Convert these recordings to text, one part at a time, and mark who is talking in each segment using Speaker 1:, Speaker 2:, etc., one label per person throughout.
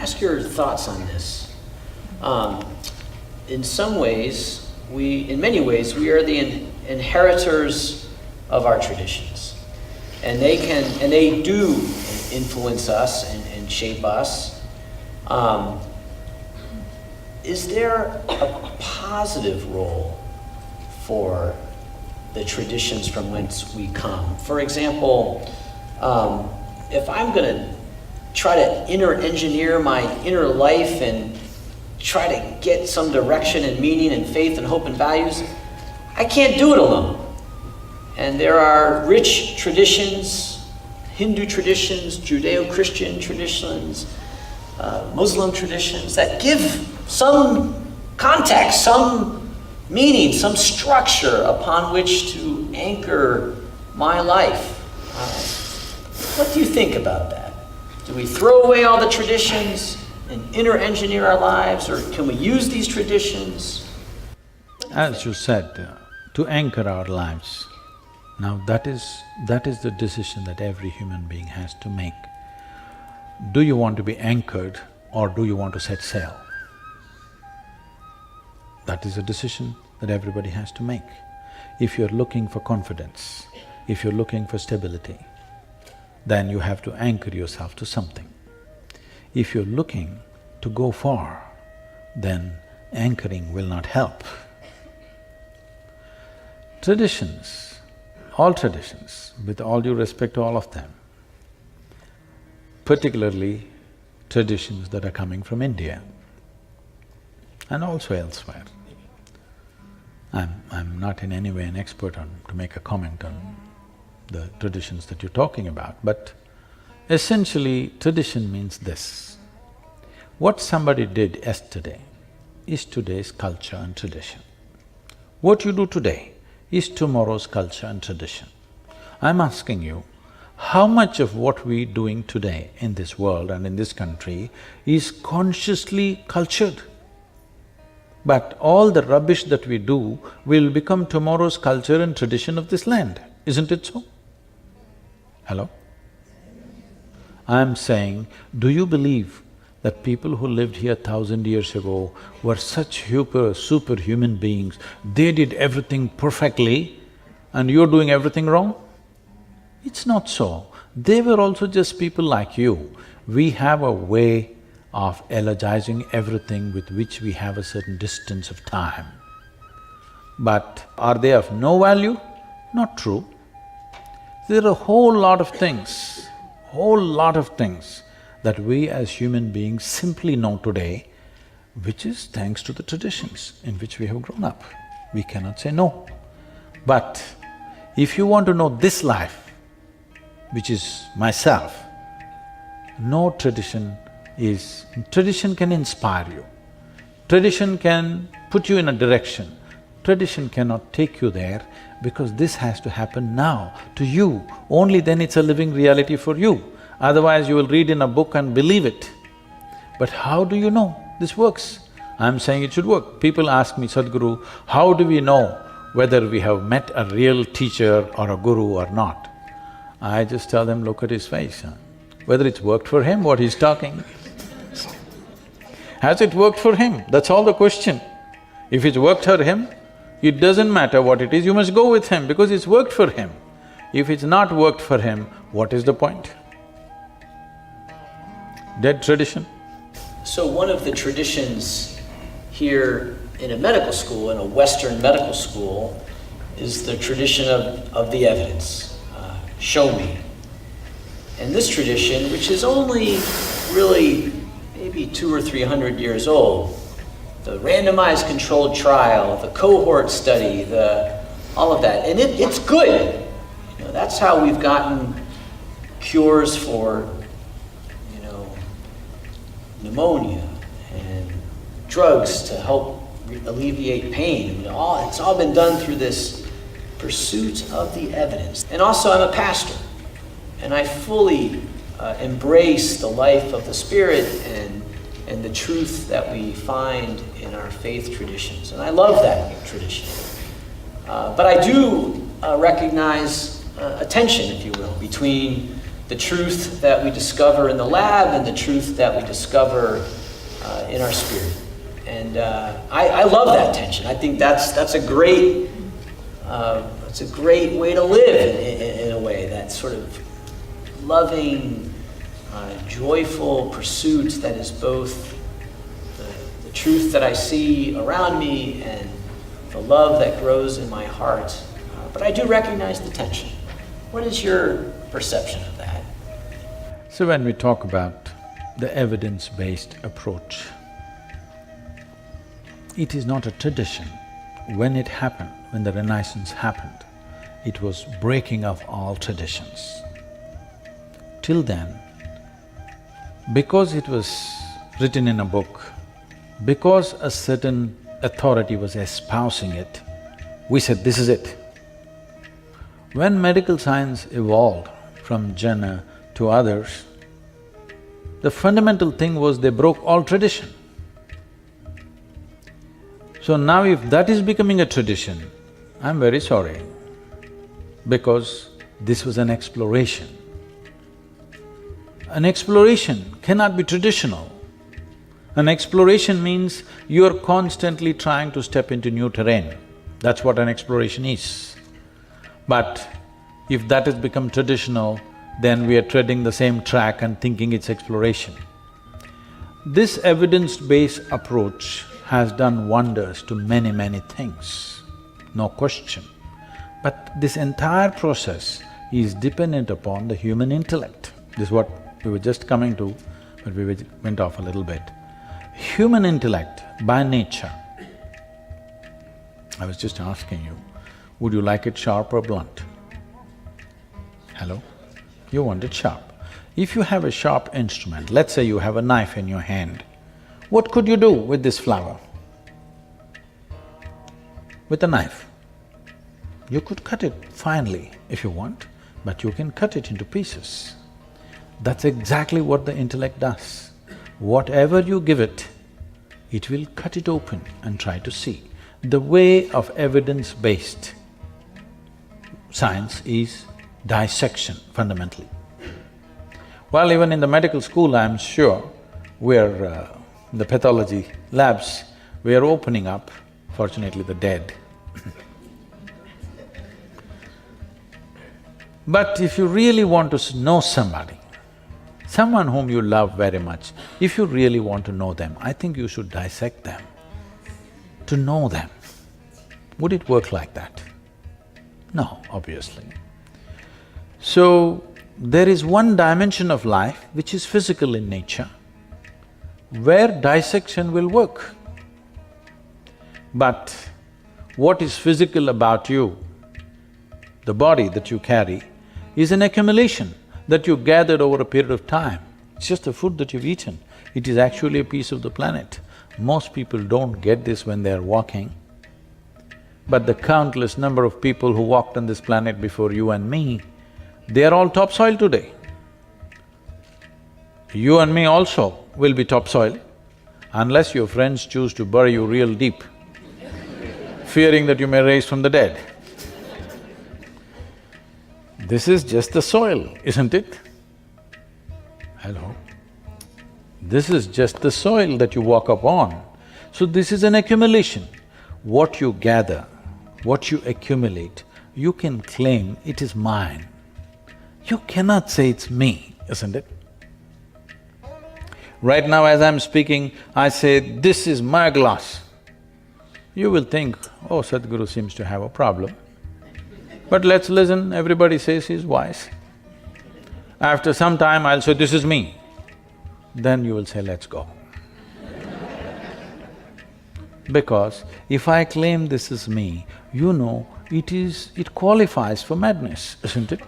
Speaker 1: ask your thoughts on this. In some ways, in many ways, we are the inheritors of our traditions. And they do influence us and shape us. Is there a positive role for the traditions from whence we come? For example, if I'm going to try to inner engineer my inner life and try to get some direction and meaning and faith and hope and values, I can't do it alone. And there are rich traditions, Hindu traditions, Judeo-Christian traditions, Muslim traditions that give some context, some meaning, some structure upon which to anchor my life. What do you think about that? Do we throw away all the traditions and inner engineer our lives, or can we use these traditions?
Speaker 2: As you said, to anchor our lives, now that is the decision that every human being has to make. Do you want to be anchored or do you want to set sail? That is a decision that everybody has to make. If you're looking for confidence, if you're looking for stability, then you have to anchor yourself to something. If you're looking to go far, then anchoring will not help. Traditions, all traditions, with all due respect to all of them, particularly traditions that are coming from India and also elsewhere. I'm not in any way an expert to make a comment on the traditions that you're talking about, but essentially tradition means this. What somebody did yesterday is today's culture and tradition. What you do today is tomorrow's culture and tradition. I'm asking you, how much of what we're doing today in this world and in this country is consciously cultured? But all the rubbish that we do will become tomorrow's culture and tradition of this land, isn't it so? Hello? I'm saying, do you believe that people who lived here 1,000 years ago were such superhuman beings, they did everything perfectly and you're doing everything wrong? It's not so. They were also just people like you. We have a way of elogizing everything with which we have a certain distance of time. But are they of no value? Not true. There are a whole lot of things that we as human beings simply know today, which is thanks to the traditions in which we have grown up. We cannot say no. But if you want to know this life, which is myself, no tradition is… Tradition can inspire you, tradition can put you in a direction, tradition cannot take you there because this has to happen now to you, only then it's a living reality for you. Otherwise you will read in a book and believe it. But how do you know this works? I'm saying it should work. People ask me, Sadhguru, how do we know whether we have met a real teacher or a guru or not? I just tell them, look at his face, whether it's worked for him, what he's talking. Has it worked for him? That's all the question. If it's worked for him, it doesn't matter what it is, you must go with him because it's worked for him. If it's not worked for him, what is the point? Dead tradition.
Speaker 1: So one of the traditions here in a medical school, in a Western medical school, is the tradition of the evidence. Show me. And this tradition, which is only really maybe 200 or 300 years old, the randomized controlled trial, the cohort study, all of that, and it's good. You know, that's how we've gotten cures for, pneumonia and drugs to help alleviate pain. It's all been done through this pursuit of the evidence. And also I'm a pastor, and I fully embrace the life of the Spirit and the truth that we find in our faith traditions, and I love that tradition. But I do recognize a tension, if you will, between the truth that we discover in the lab and the truth that we discover in our spirit. And I love that tension. I think that's a great way to live in a way. That sort of loving, joyful pursuit that is both the truth that I see around me and the love that grows in my heart. But I do recognize the tension. What is your perception of that?
Speaker 2: So when we talk about the evidence-based approach, it is not a tradition. When it happened, when the Renaissance happened, it was breaking of all traditions. Till then, because it was written in a book, because a certain authority was espousing it, we said, this is it. When medical science evolved from Jenner to others, the fundamental thing was they broke all tradition. So now if that is becoming a tradition, I'm very sorry, because this was an exploration. An exploration cannot be traditional. An exploration means you're constantly trying to step into new terrain. That's what an exploration is. But if that has become traditional, then we are treading the same track and thinking it's exploration. This evidence-based approach has done wonders to many, many things, no question. But this entire process is dependent upon the human intellect. This is what we were just coming to, but we went off a little bit. Human intellect, by nature, I was just asking you, would you like it sharp or blunt? Hello? You want it sharp. If you have a sharp instrument, let's say you have a knife in your hand, what could you do with this flower? With a knife. You could cut it finely if you want, but you can cut it into pieces. That's exactly what the intellect does. Whatever you give it, it will cut it open and try to see. The way of evidence-based science is dissection, fundamentally. Well, even in the medical school, I'm sure, we're in the pathology labs, we are opening up, fortunately, the dead. But if you really want to know somebody, someone whom you love very much, if you really want to know them, I think you should dissect them to know them. Would it work like that? No, obviously. So, there is one dimension of life which is physical in nature, where dissection will work. But what is physical about you, the body that you carry, is an accumulation that you gathered over a period of time. It's just the food that you've eaten. It is actually a piece of the planet. Most people don't get this when they're walking. But the countless number of people who walked on this planet before you and me, they are all topsoil today. You and me also will be topsoil, unless your friends choose to bury you real deep, fearing that you may rise from the dead. This is just the soil, isn't it? Hello? This is just the soil that you walk upon. So this is an accumulation. What you gather, what you accumulate, you can claim it is mine. You cannot say it's me, isn't it? Right now as I'm speaking, I say, this is my glass. You will think, oh, Sadhguru seems to have a problem. But let's listen, everybody says he's wise. After some time, I'll say, this is me. Then you will say, let's go. Because if I claim this is me, you know, it qualifies for madness, isn't it?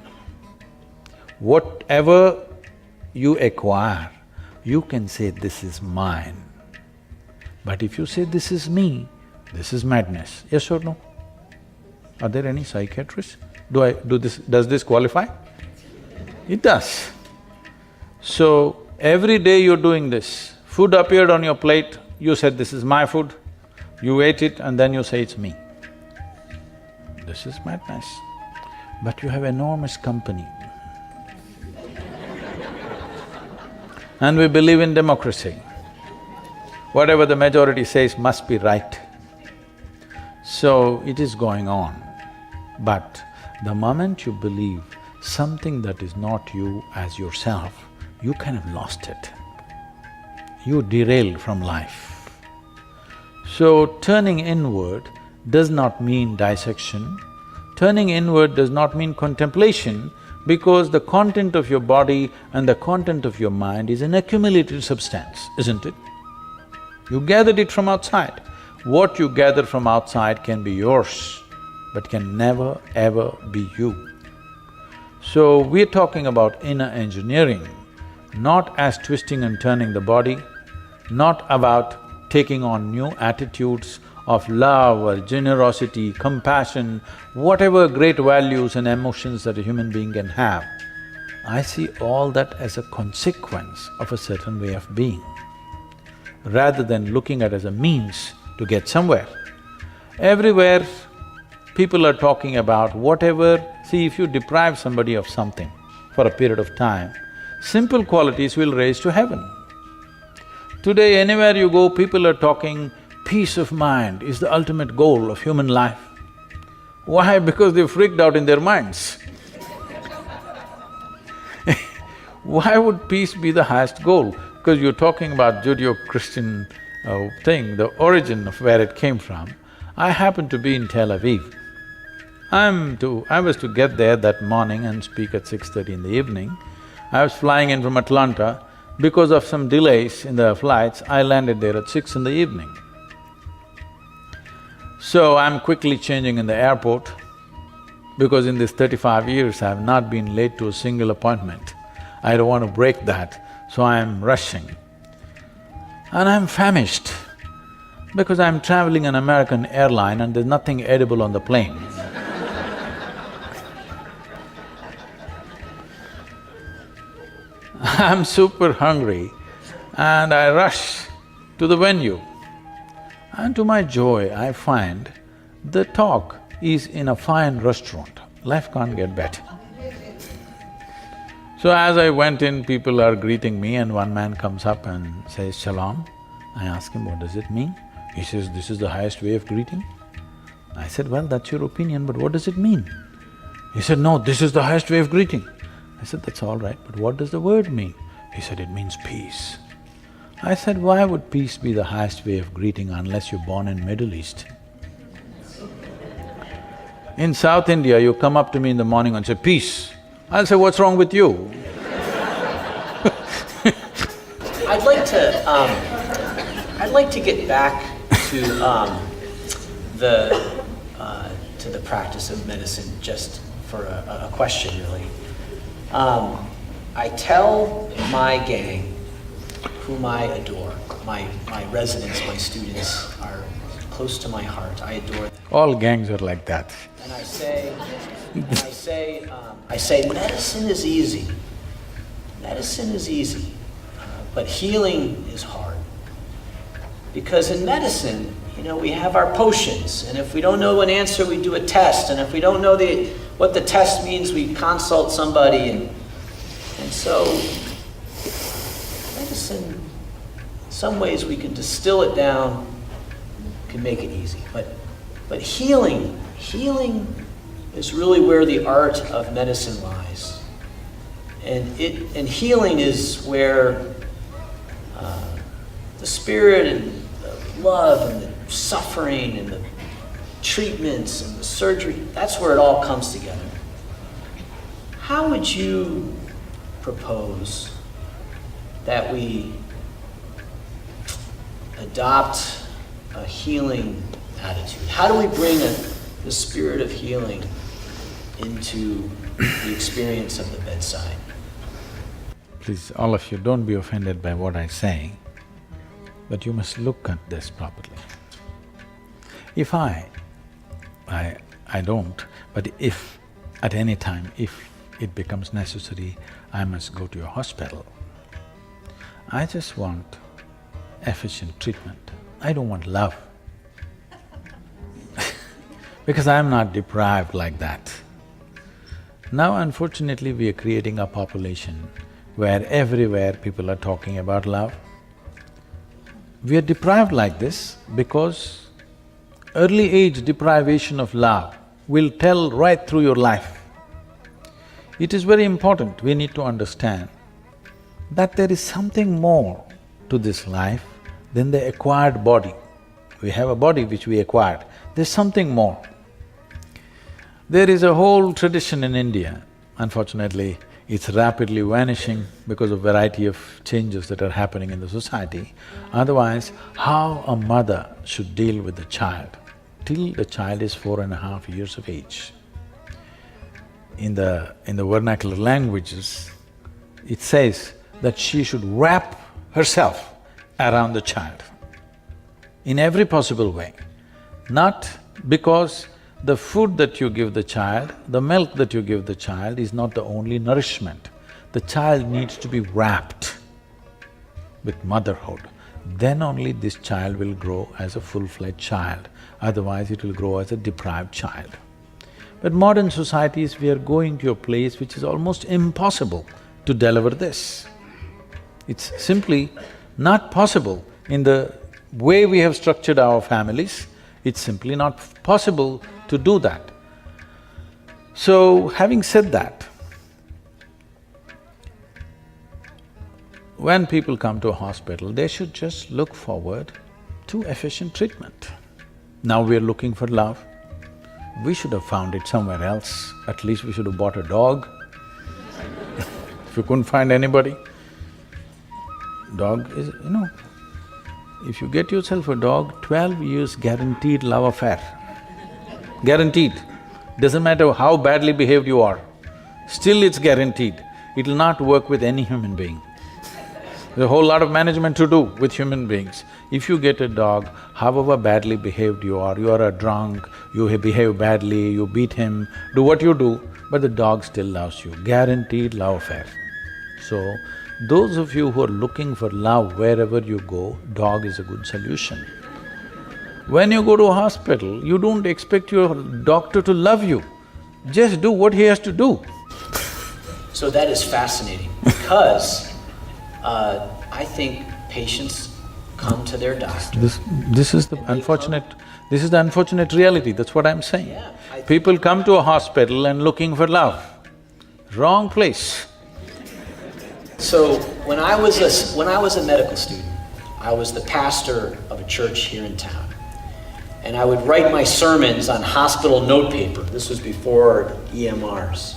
Speaker 2: Whatever you acquire, you can say, this is mine. But if you say, this is me, this is madness, yes or no? Are there any psychiatrists? Does this qualify? It does. So, every day you're doing this, food appeared on your plate, you said, this is my food, you ate it and then you say, it's me. This is madness. But you have enormous company. And we believe in democracy. Whatever the majority says must be right. So it is going on. But the moment you believe something that is not you as yourself, you kind of lost it. You derail from life. So turning inward does not mean dissection. Turning inward does not mean contemplation, because the content of your body and the content of your mind is an accumulated substance, isn't it? You gathered it from outside. What you gather from outside can be yours, but can never ever be you. So we're talking about inner engineering, not as twisting and turning the body, not about taking on new attitudes of love or generosity, compassion, whatever great values and emotions that a human being can have. I see all that as a consequence of a certain way of being, rather than looking at it as a means to get somewhere. Everywhere, people are talking about whatever… See, if you deprive somebody of something for a period of time, simple qualities will raise to heaven. Today, anywhere you go, people are talking peace of mind is the ultimate goal of human life. Why? Because they've freaked out in their minds. Why would peace be the highest goal? Because you're talking about Judeo-Christian thing, the origin of where it came from. I happen to be in Tel Aviv. I was to get there that morning and speak at 6:30 in the evening. I was flying in from Atlanta. Because of some delays in the flights, I landed there at 6 in the evening. So I'm quickly changing in the airport, because in these 35 years I have not been late to a single appointment. I don't want to break that, so I'm rushing. And I'm famished, because I'm traveling an American airline and there's nothing edible on the plane. I'm super hungry and I rush to the venue. And to my joy, I find the talk is in a fine restaurant. Life can't get better. So as I went in, people are greeting me and one man comes up and says, "Shalom." I ask him, "What does it mean?" He says, "This is the highest way of greeting." I said, "Well, that's your opinion, but what does it mean?" He said, "No, this is the highest way of greeting." I said, "That's all right, but what does the word mean?" He said, "It means peace." I said, "Why would peace be the highest way of greeting unless you're born in Middle East? In South India, you come up to me in the morning and say, 'Peace.' I'll say, 'What's wrong with you?'
Speaker 1: I'd like to get back to the practice of medicine just for a question, really. I tell my gang, whom I adore, my residents, my students are close to my heart, I adore them.
Speaker 2: All gangs are like that.
Speaker 1: And I say, medicine is easy. Medicine is easy, but healing is hard. Because in medicine, we have our potions, and if we don't know an answer, we do a test, and if we don't know what the test means, we consult somebody, and so medicine, in some ways we can distill it down, can make it easy, but healing is really where the art of medicine lies. And healing is where the spirit and the love and the suffering and the treatments and the surgery, that's where it all comes together. How would you propose that we adopt a healing attitude? How do we bring the spirit of healing into the experience of the bedside?
Speaker 2: Please, all of you, don't be offended by what I say, but you must look at this properly. If I don't, but if at any time, if it becomes necessary, I must go to a hospital, I just want efficient treatment. I don't want love. Because I'm not deprived like that. Now, unfortunately, we are creating a population where everywhere people are talking about love. We are deprived like this because early age deprivation of love will tell right through your life. It is very important, we need to understand that there is something more to this life than the acquired body. We have a body which we acquired, there's something more. There is a whole tradition in India, unfortunately, it's rapidly vanishing because of variety of changes that are happening in the society. Otherwise, how a mother should deal with the child till the child is 4.5 years of age. In the vernacular languages, it says that she should wrap herself around the child in every possible way. Not because the food that you give the child, the milk that you give the child is not the only nourishment. The child needs to be wrapped with motherhood. Then only this child will grow as a full-fledged child, otherwise it will grow as a deprived child. But modern societies, we are going to a place which is almost impossible to deliver this. It's simply not possible in the way we have structured our families, it's simply not possible to do that. So, having said that, when people come to a hospital, they should just look forward to efficient treatment. Now we are looking for love, we should have found it somewhere else. At least we should have bought a dog if you couldn't find anybody. Dog is… if you get yourself a dog, 12 years guaranteed love affair. Guaranteed. Doesn't matter how badly behaved you are, still it's guaranteed. It'll not work with any human being. There's a whole lot of management to do with human beings. If you get a dog, however badly behaved you are a drunk, you behave badly, you beat him, do what you do, but the dog still loves you, guaranteed love affair. So, those of you who are looking for love wherever you go, dog is a good solution. When you go to a hospital, you don't expect your doctor to love you, just do what he has to do.
Speaker 1: So that is fascinating because I think patients come to their doctor.
Speaker 2: This is the unfortunate reality, that's what I'm saying.
Speaker 1: Yeah,
Speaker 2: People come to a hospital and looking for love. Wrong place.
Speaker 1: So when I was a medical student, I was the pastor of a church here in town. And I would write my sermons on hospital notepaper. This was before EMRs.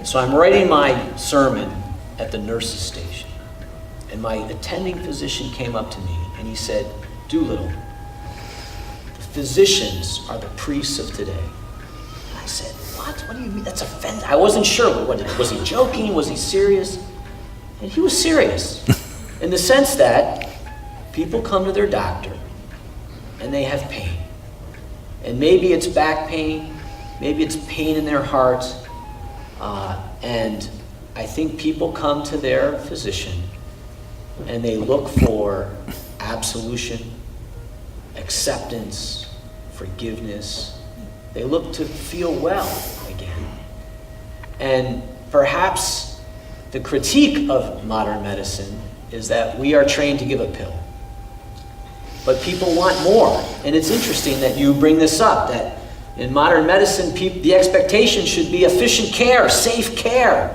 Speaker 1: So I'm writing my sermon at the nurse's station. And my attending physician came up to me and he said, "Doolittle, the physicians are the priests of today." And I said, "What? What do you mean? That's offensive." I wasn't sure. Was he joking? Was he serious? And he was serious in the sense that people come to their doctor and they have pain. And maybe it's back pain, maybe it's pain in their heart. And I think people come to their physician and they look for absolution, acceptance, forgiveness. They look to feel well again. And perhaps the critique of modern medicine is that we are trained to give a pill. But people want more. And it's interesting that you bring this up, that in modern medicine, the expectation should be efficient care, safe care.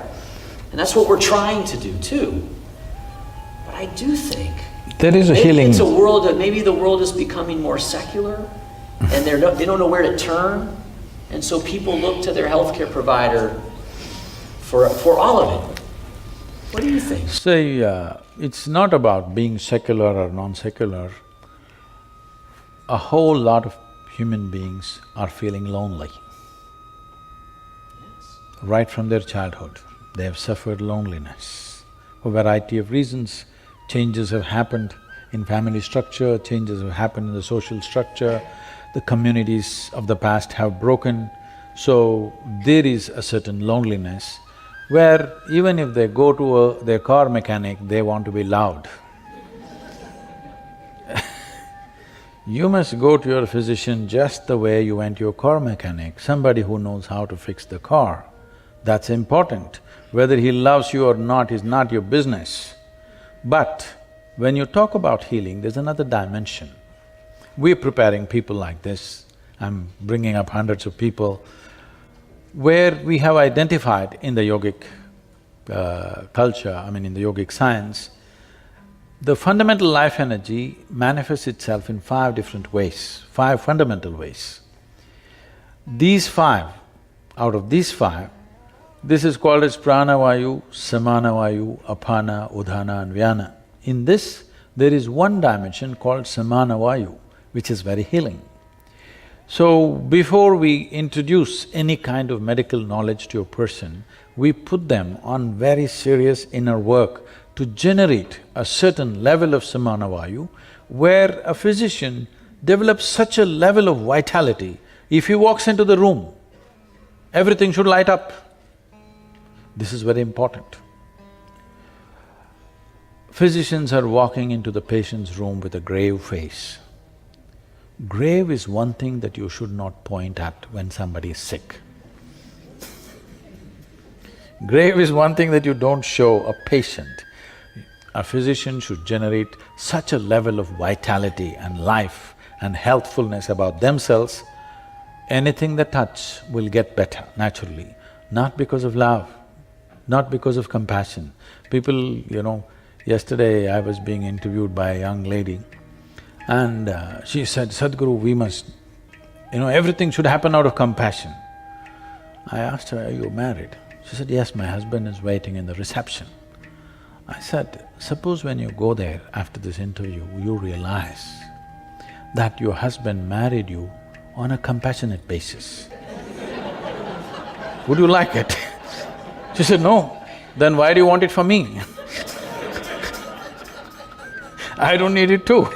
Speaker 1: And that's what we're trying to do too. But I do think
Speaker 2: there is a
Speaker 1: maybe
Speaker 2: healing.
Speaker 1: It's a world that maybe the world is becoming more secular and they don't know where to turn. And so people look to their healthcare provider for all of it. What do you think?
Speaker 2: Say, it's not about being secular or non-secular. A whole lot of human beings are feeling lonely.
Speaker 1: Yes.
Speaker 2: Right from their childhood, they have suffered loneliness. For a variety of reasons, changes have happened in family structure, changes have happened in the social structure, the communities of the past have broken, so there is a certain loneliness where even if they go to their car mechanic, they want to be loud. You must go to your physician just the way you went to your car mechanic, somebody who knows how to fix the car. That's important. Whether he loves you or not is not your business. But when you talk about healing, there's another dimension. We're preparing people like this, I'm bringing up hundreds of people, where we have identified in the yogic culture, in the yogic science, the fundamental life energy manifests itself in 5 different ways, 5 fundamental ways. These 5, out of these 5, this is called as pranavayu, samanavayu, apana, udana and vyana. In this, there is one dimension called samanavayu, which is very healing. So, before we introduce any kind of medical knowledge to a person, we put them on very serious inner work to generate a certain level of samanavayu, where a physician develops such a level of vitality, if he walks into the room, everything should light up. This is very important. Physicians are walking into the patient's room with a grave face. Grave is one thing that you should not point at when somebody is sick. Grave is one thing that you don't show a patient. A physician should generate such a level of vitality and life and healthfulness about themselves, anything they touch will get better naturally, not because of love, not because of compassion. People, yesterday I was being interviewed by a young lady and she said, Sadhguru, we must… everything should happen out of compassion. I asked her, are you married? She said, yes, my husband is waiting in the reception. I said, suppose when you go there after this interview, you realize that your husband married you on a compassionate basis. Would you like it? She said, no. Then why do you want it for me? I don't need it too